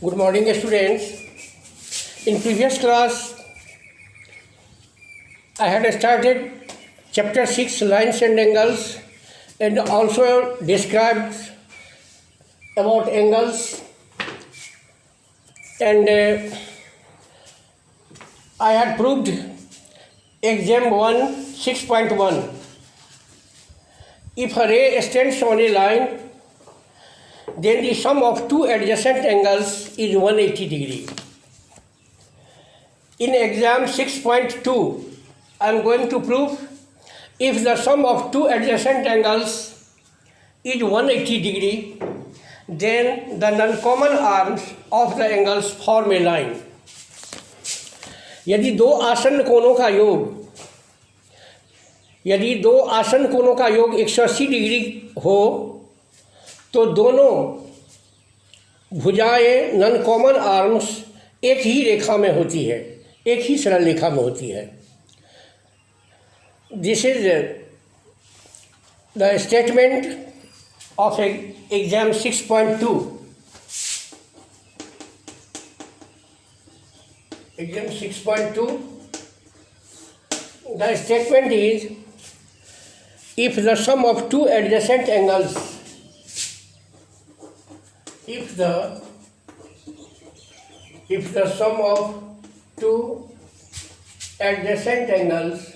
Good morning, students. In previous class, I had started chapter 6 lines and angles and also described about angles, and I had proved exam 1 6.1. If a ray stands on a line, then the sum of two adjacent angles is 180 degree. In exam 6.2, I am going to prove if the sum of two adjacent angles is 180 degree, then the non-common arms of the angles form a line. यदि दो आसन कोणों का योग 180 degree हो तो दोनों भुजाएं नॉन कॉमन आर्म्स एक ही रेखा में होती है, एक ही सरल रेखा में होती है. This is the statement of exam 6.2. Exam 6.2, the statement is, if the sum of two adjacent angles, if the sum of two adjacent angles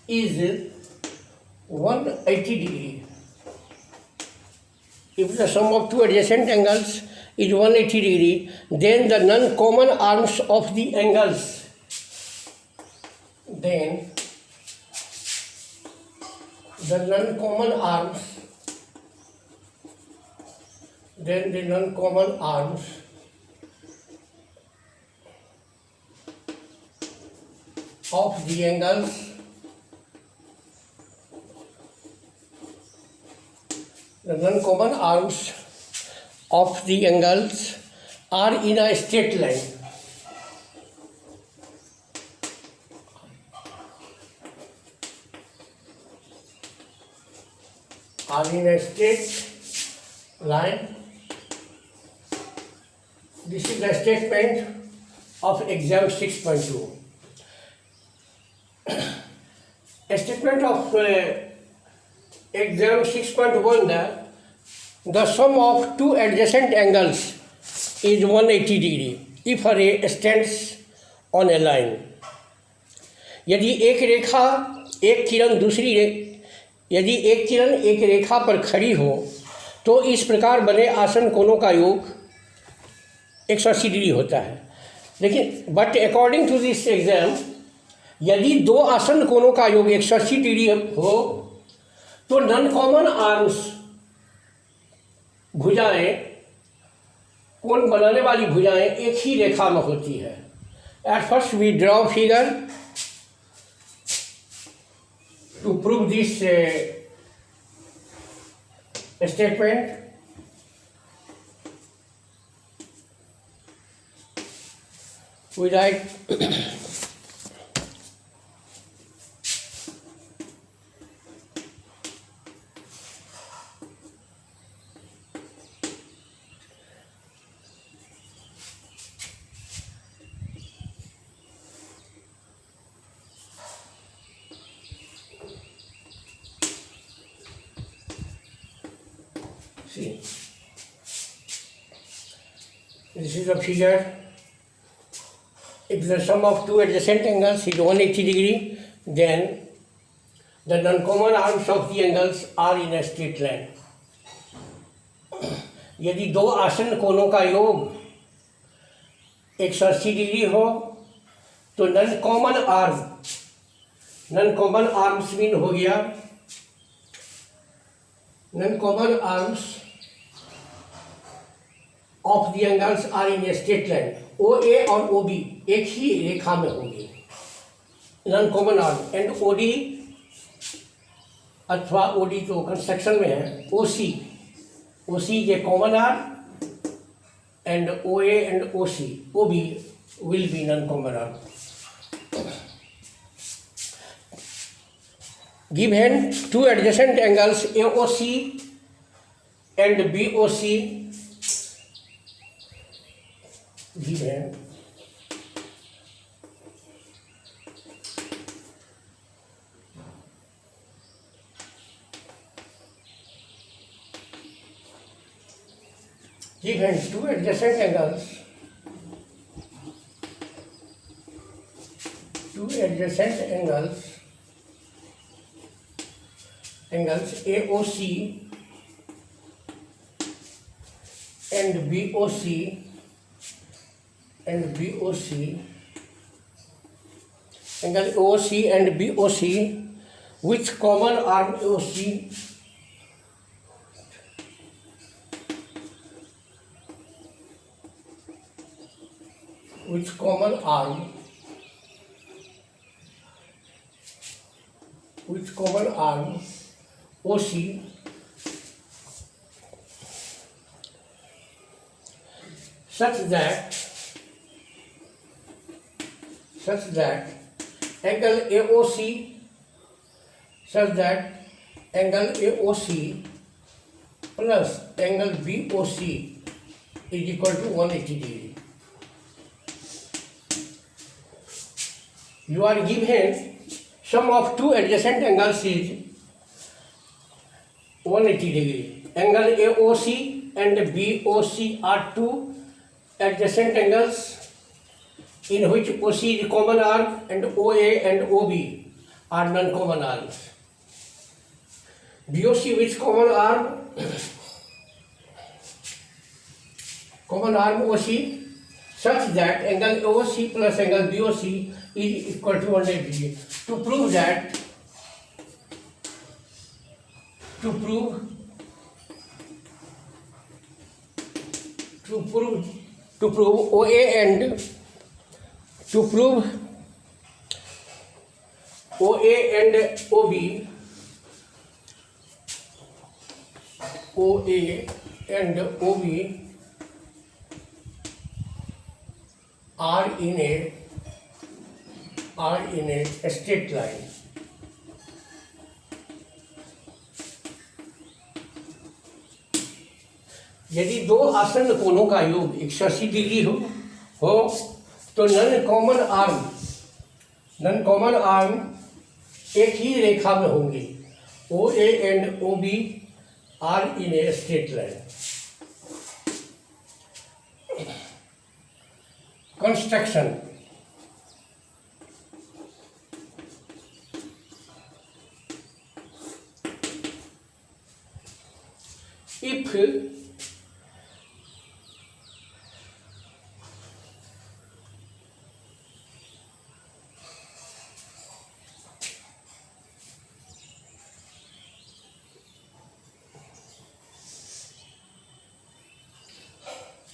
is 180 degree. If the sum of two adjacent angles is 180 degree, then the non-common arms of the angles, the non-common arms of the angles are in a straight line. This is the statement of exam 6.2. A statement of exam 6.1, the sum of two adjacent angles is 180 degree if a ray stands on a line. यदि एक किरण एक रेखा पर खड़ी हो तो इस प्रकार बने आसन कोणों का योग 180 डिग्री होता है. लेकिन but according to this exam, यदि दो आसन कोणों का योग 180 डिग्री हो तो नॉन कॉमन आर्म्स भुजाएं, कोण बनाने वाली भुजाएं एक ही रेखा में होती है. At first we draw figure to prove this statement. We write See, this is a figure. If the sum of two adjacent angles is 180 degree, then the non-common arms of the angles are in a straight line. यदि दो आसन कोणों का योग 180 degree हो तो non common arms mean हो गया, non-common arms of the angles are in a straight line. OA और OB एक ही रेखा में होंगे. non-common arm and OD अथवा OD तो कंस्ट्रक्शन में है, OC is a common arm and OA and OB will be non-common arm. given two adjacent angles AOC and BOC, given two adjacent angles, angles AOC and BOC, angle OC and BOC with common arm OC, with common arm OC, such that angle AOC plus angle BOC is equal to 180 degree. You are given sum of two adjacent angles is 180 degree. Angle AOC and BOC are two adjacent angles in which OC is common arm and OA and OB are non-common arms. BOC with common arm OC, such that angle OC plus angle BOC is equal to 180 degree. To prove OA and OB are in a straight line. यदि दो आसन्न कोणों का योग 180 degree हो तो none common arm एक ही रेखा में होंगे. OA and OB are in a straight line. Construction.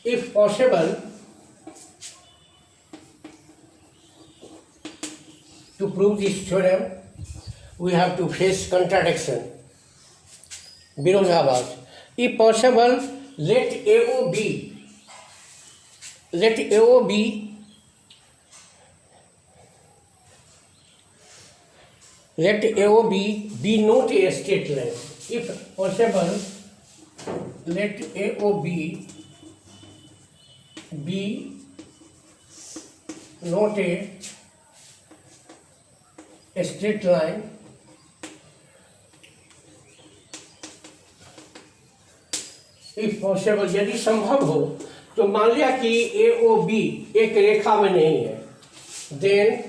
If possible, to prove this theorem, we have to face contradiction. Virodhabhas. If possible, let AOB be not a straight line. If possible, let AOB be not a straight line. If possible, यदि संभव हो तो मान लिया कि AOB एक रेखा में नहीं है, then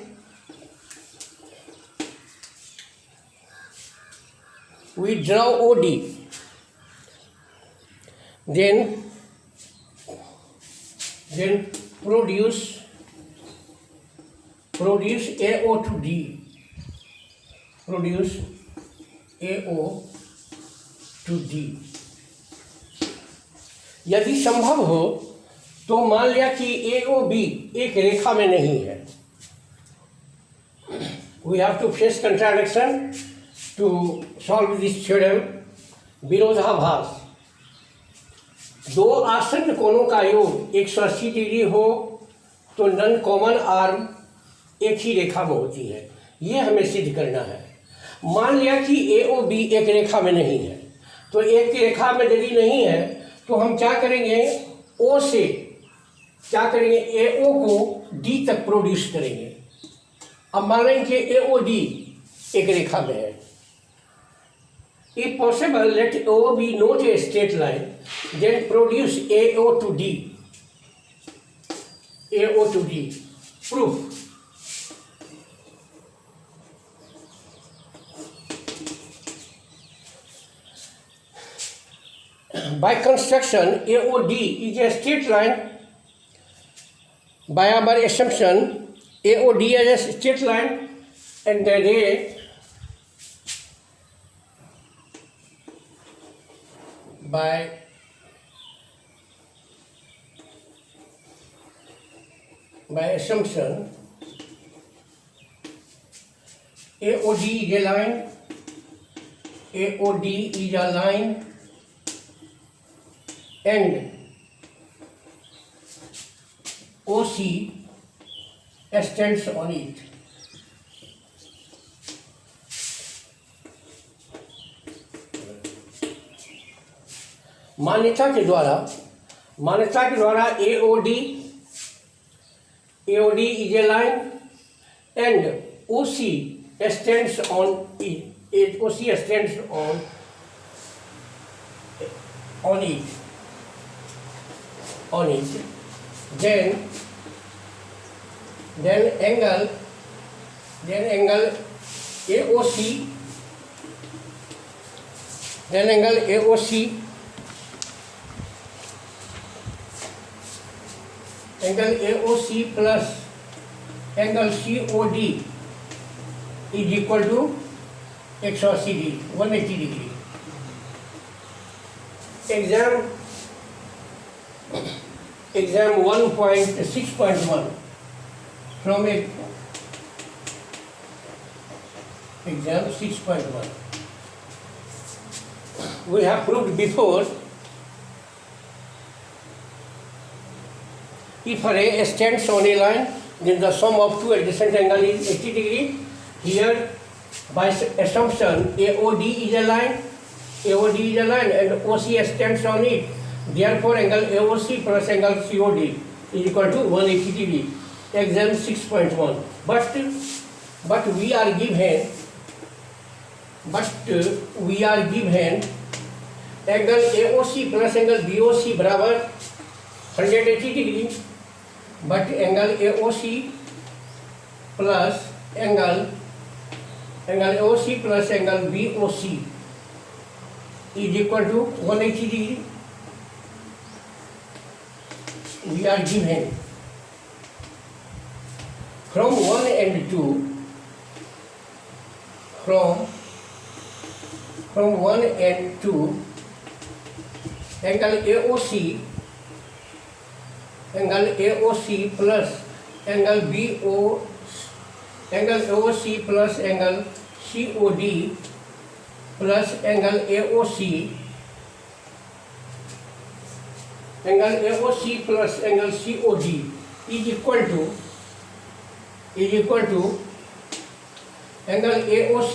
we draw OD, then produce AO to D, यदि संभव हो तो मान लिया कि AOB एक रेखा में नहीं है. We have to face contradiction to solve this theorem. विरोधाभास. दो आसन्न कोणों का योग 180 डिग्री हो तो नन कॉमन आर्म एक ही रेखा में होती है. ये हमें सिद्ध करना है. मान लिया कि ए ओ बी एक रेखा में नहीं है, तो एक रेखा में यदि नहीं है तो हम क्या करेंगे, ओ से क्या करेंगे, ए ओ को डी तक प्रोड्यूस करेंगे। अब मान लेंगे कि ए ओ डी एक रेखा में है। If possible let O B not a straight line, then produce A O to D, A O to D. Proof, by construction AOD is a straight line. By our assumption AOD is a straight line and the ray by assumption AOD is a line, AOD is a line and OC extends on it. मान्यता के द्वारा AOD is a line and OC extends on it. OC extends on it. Then angle AOC, angle AOC plus angle COD is equal to 180 degree. Exam 1.6.1 from exam 6.1. We have proved before, if a ray stands on a line, then the sum of two adjacent angles is 80 degree. Here, by assumption, AOD is a line, and OC stands on it. Therefore, angle AOC plus angle COD is equal to 180 degree. Exam 6.1. But we are given angle AOC plus angle BOC बराबर 180 degree. But angle AOC plus angle BOC is equal to 180 degree. We are given from 1 and 2, from 1 and 2, angle AOC plus angle AOC plus angle COD plus angle AOC plus angle COD is equal to angle AOC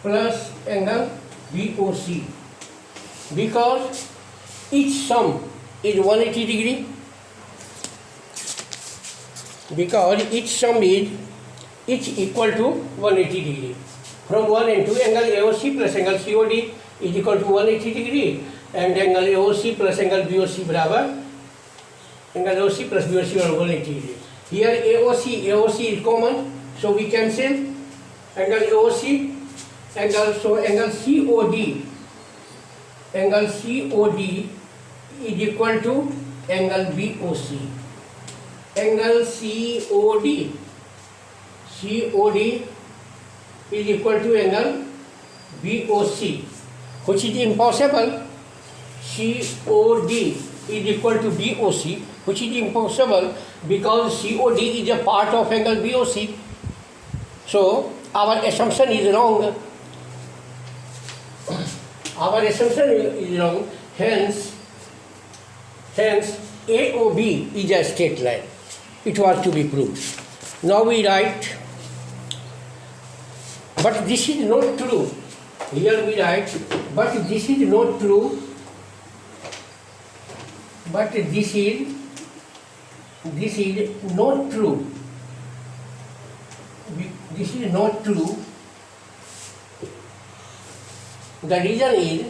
plus angle BOC, because each sum is 180 degree. Because each sum is equal to 180 degree. From 1 and 2, angle AOC plus angle COD is equal to 180 degree. And angle AOC plus angle BOC बराबर angle AOC plus BOC बराबर 180 degree. Here AOC is common, so we cancel angle AOC, angle COD is equal to angle BOC. Angle COD is equal to angle BOC, which is impossible. COD is equal to BOC, which is impossible because COD is a part of angle BOC. So our assumption is wrong. Hence AOB is a straight line. It was to be proved. Now we write but this is not true. Here we write, but this is not true. But this is not true. This is not true. The reason is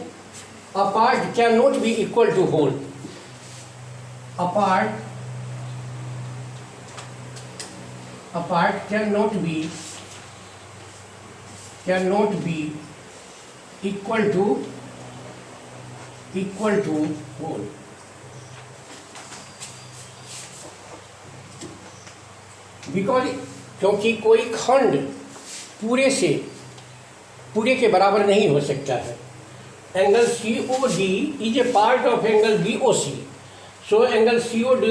a part cannot be equal to whole. A part cannot be equal to whole. Because क्योंकि कोई खंड पूरे के बराबर नहीं हो सकता है. Angle COD is a part of angle BOC. So angle COD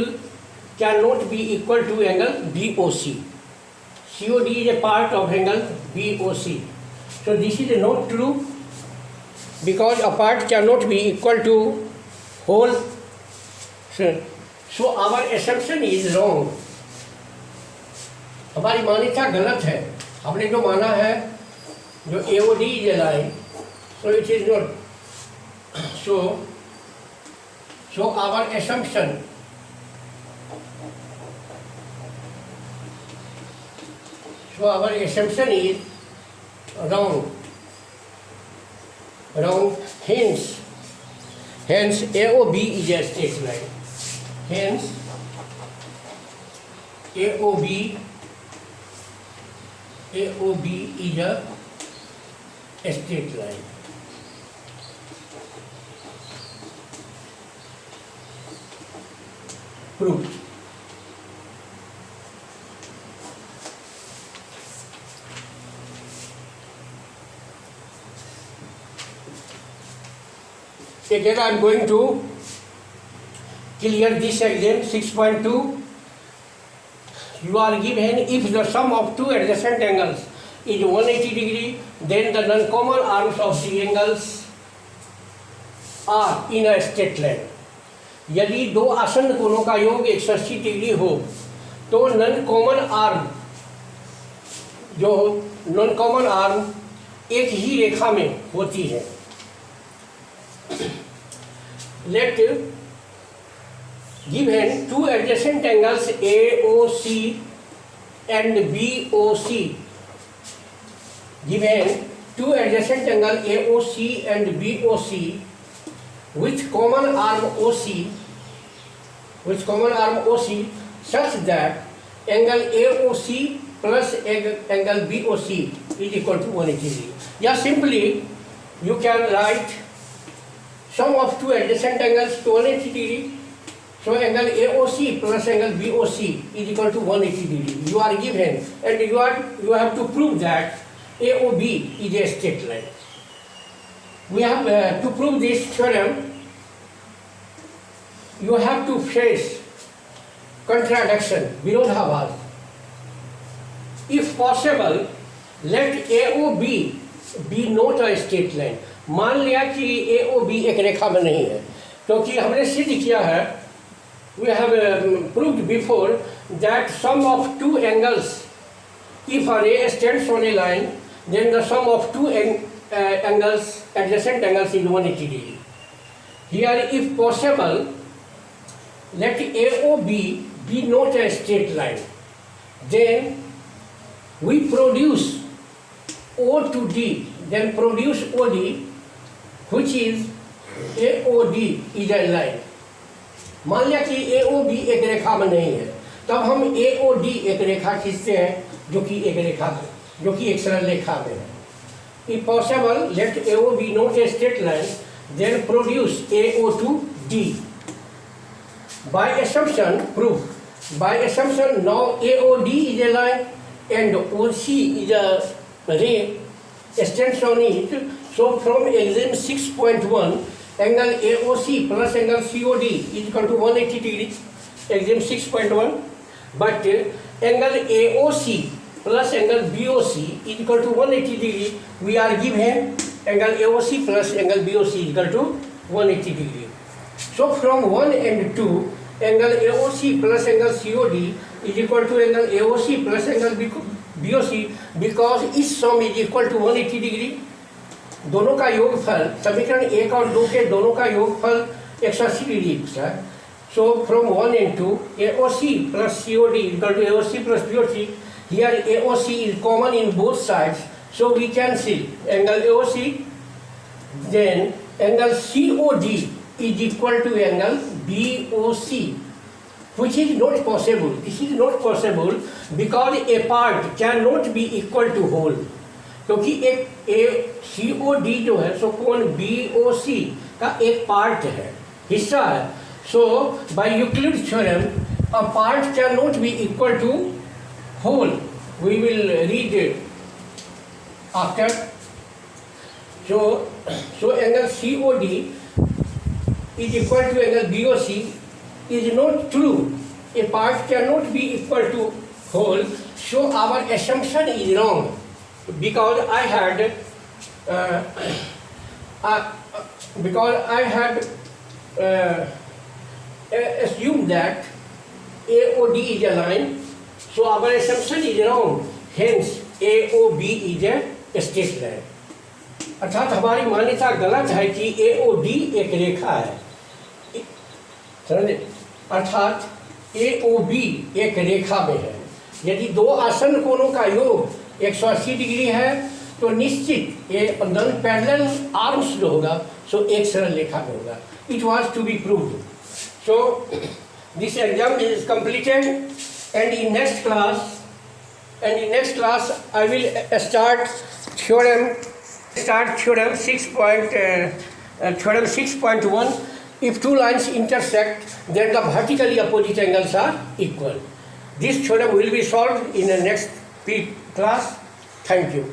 can not be equal to angle BOC. COD is a part of angle BOC. So this is not true because a part cannot be equal to whole. So our assumption is wrong. हमारी मान्यता गलत है. हमने जो माना है जो AOD is a line, so it is not. So our assumption is wrong. Hence AOB is a straight line. Hence AOB is a straight line. Proved. Again, I am going to clear this exam 6.2. You are given if the sum of two adjacent angles is 180 degree, then the non-common arms of the angles are in a straight line. यदि दो आसन्न कोणों का योग 180 degree हो तो non common arm एक ही रेखा में होती है. Let given two adjacent angles AOC and BOC. Given two adjacent angles AOC and BOC with common arm OC, such that angle AOC plus angle BOC is equal to 180 degree. Yeah, simply you can write sum of two adjacent angles to 180 degree. So angle AOC plus angle BOC is equal to 180 degree. You are given, and you have to prove that AOB is a straight line. We have to prove this theorem. You have to face contradiction, virodhabhas. If possible, let AOB be not a straight line. मान लिया कि AOB एक रेखा में नहीं है, क्योंकि हमने सिद्ध किया है, we have proved before that sum of two angles, if a ray stands on a line, then the sum of two angles, adjacent angles is 180 degree. Here, if possible, let AOB be not a straight line. Then we produce O to D, then produce OD, which is AOD is a line. मान लिया कि AOB एक रेखा में नहीं है, तब हम AOD एक रेखा खींचते हैं जो कि एक सरल रेखा में है. If possible, let AOB not a straight line, then produce AO to D. By assumption, proof. By assumption, now AOD is a line and OC is a ray extends on it. So from exam 6.1, angle AOC plus angle COD is equal to 180 degrees. Exam 6.1. But angle AOC plus angle BOC is equal to 180 degree. We are given angle AOC plus angle BOC is equal to 180 degree. So from 1 and 2, angle AOC plus angle COD is equal to angle AOC plus angle BOC because each sum is equal to 180 degree. दोनों का योगफल, समीकरण 1 और 2 के दोनों का योगफल 180 degree है। So from 1 and 2 AOC plus COD equal to AOC plus BOC। Here AOC is common in both sides, so we cancel angle AOC. Then angle COD is equal to angle BOC, which is not possible. This is not possible because a part cannot be equal to whole. क्योंकि एक COD जो है सो कोण BOC का एक part है, हिस्सा है। So by Euclid theorem a part can not be equal to whole. We will read it after. So angle COD is equal to angle BOC is not true. A part cannot be equal to whole. So our assumption is wrong because I had assumed that AOD is a line. So our assumption is wrong. Hence AOB is a straight line. अर्थात हमारी मान्यता गलत है कि AOD एक रेखा है। समझे? अर्थात AOB एक रेखा में है। यदि दो आसन्न कोणों का योग 180 डिग्री है तो निश्चित ये नॉन पैरेलल आर्म्स जो होगा सो एक सरल रेखा में होगा। It was to be proved. So this exam is completed and in next class I will start theorem 6.1. If two lines intersect, then the vertically opposite angles are equal. This theorem will be solved in the next class. Thank you.